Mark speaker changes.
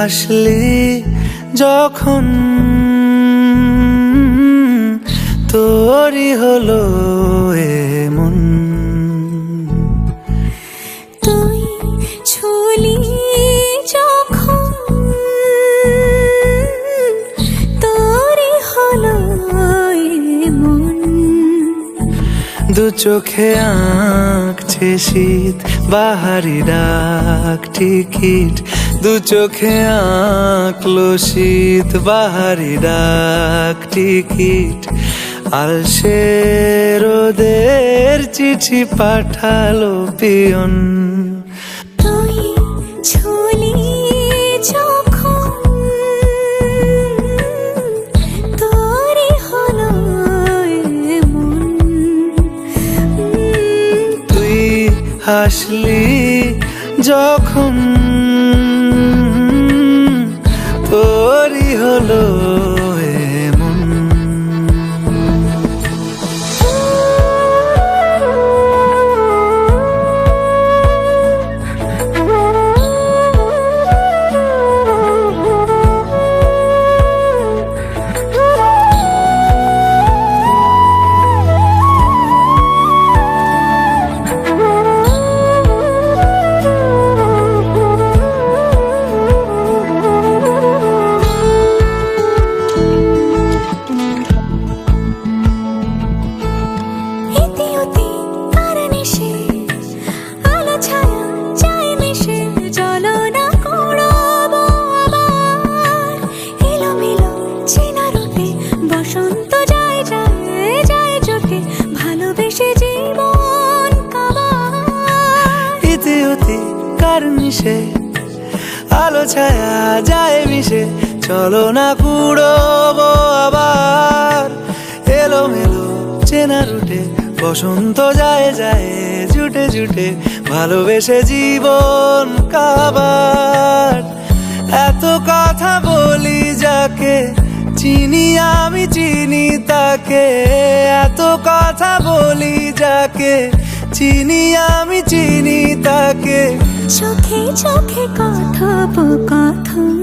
Speaker 1: হাসলি যখন তোরই হলো এমন।
Speaker 2: তুই ছুলি যখন তোরই হলো এমন।
Speaker 1: দু চোখে আঁকছে শীত বাহারি ডাক টিকিট, দু চোখে আঁকলো শীত বাহারি ডাক টিকিট। আলসে রোদের চিঠি পাঠালো পিয়ন।
Speaker 2: তুই ছুলি যখন তোরই হলো এমন।
Speaker 1: তুই হাসলি যখন তোরই হলো এমন।
Speaker 2: বসন্ত যায় যায় যায় জোটে ভালোবেসে জীবন কাবার।
Speaker 1: ইতি উতি কার নিশে আলো ছায়া যায় মিশে, চলো না কুড়োবো আবার। এলো মেলো চেনা রুটে বসন্ত যায় যায় জুটে জুটে ভালোবেসে জীবন কাবার। এত কথা বলি যাকে চিনি আমি চিনি তাকে, এত কথা বলি যাকে চিনি আমি চিনি তাকে।
Speaker 2: চোখে চোখে কথোপকথন